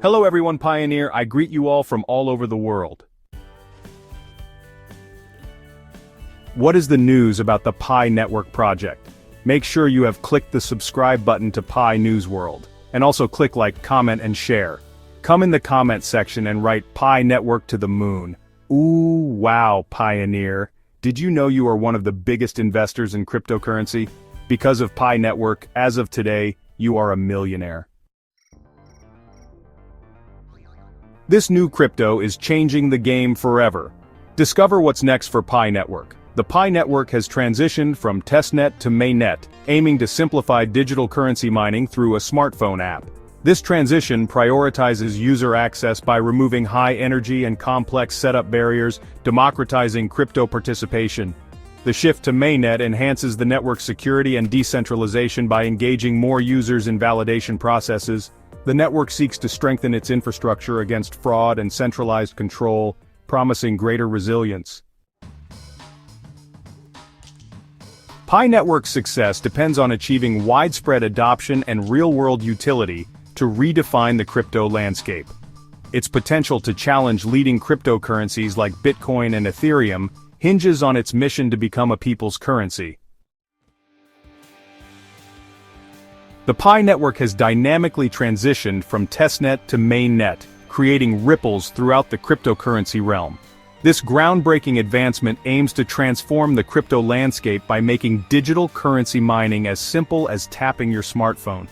Hello everyone, Pioneer. I greet you all from all over the world. What is the news about the PiNetwork project? Make sure you have clicked the subscribe button to Pi News World, and also click like, comment and share. Come in the comment section and write PiNetwork to the moon. Ooh, wow, Pioneer. Did you know you are one of the biggest investors in cryptocurrency? Because of PiNetwork, as of today, you are a millionaire. This new crypto is changing the game forever. Discover what's next for PiNetwork. The PiNetwork has transitioned from testnet to mainnet, aiming to simplify digital currency mining through a smartphone app. This transition prioritizes user access by removing high-energy and complex setup barriers, democratizing crypto participation. The shift to mainnet enhances the network's security and decentralization by engaging more users in validation processes. The network seeks to strengthen its infrastructure against fraud and centralized control, promising greater resilience. PiNetwork's success depends on achieving widespread adoption and real-world utility to redefine the crypto landscape. Its potential to challenge leading cryptocurrencies like Bitcoin and Ethereum hinges on its mission to become a people's currency. The PiNetwork has dynamically transitioned from testnet to mainnet, creating ripples throughout the cryptocurrency realm. This groundbreaking advancement aims to transform the crypto landscape by making digital currency mining as simple as tapping your smartphone.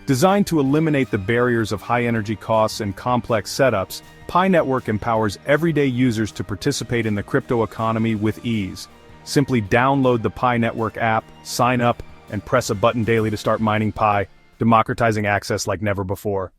Designed to eliminate the barriers of high-energy costs and complex setups, PiNetwork empowers everyday users to participate in the crypto economy with ease. Simply download the PiNetwork app, sign up, and press a button daily to start mining Pi, democratizing access like never before.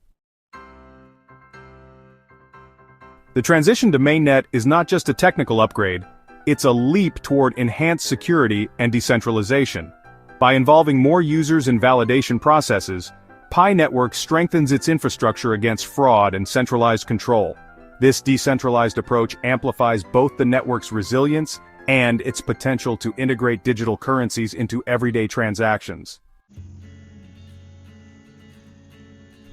The transition to mainnet is not just a technical upgrade, it's a leap toward enhanced security and decentralization. By involving more users in validation processes, PiNetwork strengthens its infrastructure against fraud and centralized control. This decentralized approach amplifies both the network's resilience and its potential to integrate digital currencies into everyday transactions.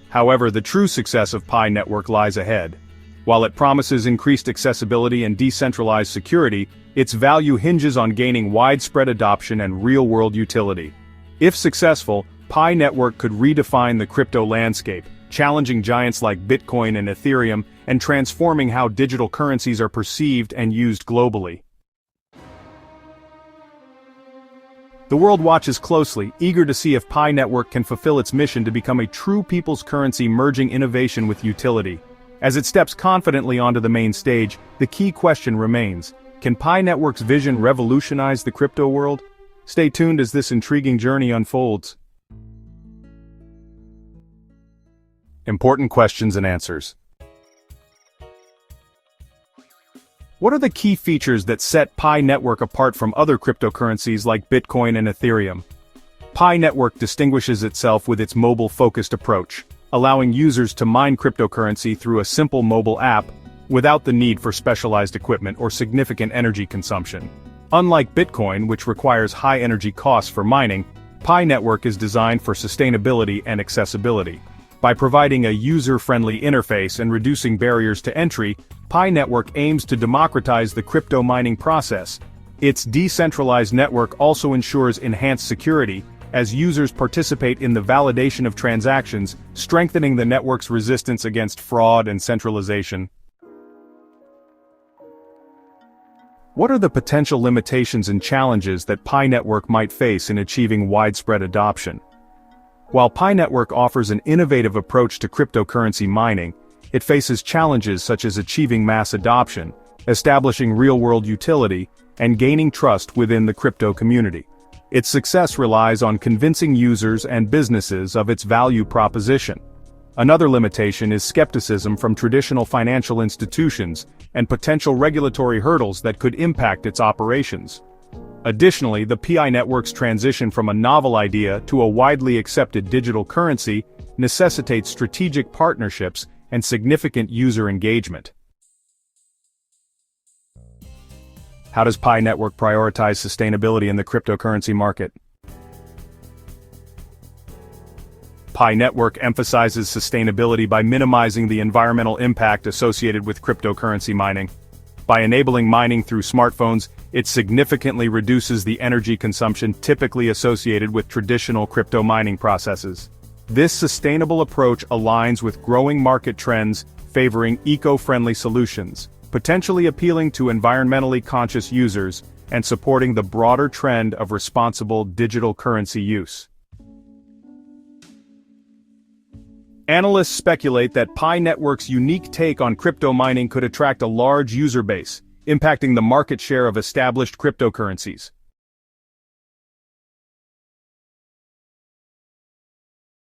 However, the true success of PiNetwork lies ahead. While it promises increased accessibility and decentralized security, its value hinges on gaining widespread adoption and real-world utility. If successful, PiNetwork could redefine the crypto landscape, challenging giants like Bitcoin and Ethereum, and transforming how digital currencies are perceived and used globally. The world watches closely, eager to see if PiNetwork can fulfill its mission to become a true people's currency, merging innovation with utility. As it steps confidently onto the main stage, the key question remains: can PiNetwork's vision revolutionize the crypto world? Stay tuned as this intriguing journey unfolds. Important questions and answers. What are the key features that set PiNetwork apart from other cryptocurrencies like Bitcoin and Ethereum? PiNetwork distinguishes itself with its mobile-focused approach, allowing users to mine cryptocurrency through a simple mobile app without the need for specialized equipment or significant energy consumption. Unlike Bitcoin, which requires high energy costs for mining, PiNetwork is designed for sustainability and accessibility. By providing a user-friendly interface and reducing barriers to entry, PiNetwork aims to democratize the crypto mining process. Its decentralized network also ensures enhanced security, as users participate in the validation of transactions, strengthening the network's resistance against fraud and centralization. What are the potential limitations and challenges that PiNetwork might face in achieving widespread adoption? While PiNetwork offers an innovative approach to cryptocurrency mining, it faces challenges such as achieving mass adoption, establishing real-world utility, and gaining trust within the crypto community. Its success relies on convincing users and businesses of its value proposition. Another limitation is skepticism from traditional financial institutions and potential regulatory hurdles that could impact its operations. Additionally, the PiNetwork's transition from a novel idea to a widely accepted digital currency necessitates strategic partnerships and significant user engagement. How does PiNetwork prioritize sustainability in the cryptocurrency market? PiNetwork emphasizes sustainability by minimizing the environmental impact associated with cryptocurrency mining. By enabling mining through smartphones, it significantly reduces the energy consumption typically associated with traditional crypto mining processes. This sustainable approach aligns with growing market trends favoring eco-friendly solutions, potentially appealing to environmentally conscious users and supporting the broader trend of responsible digital currency use. Analysts speculate that PiNetwork's unique take on crypto mining could attract a large user base, impacting the market share of established cryptocurrencies.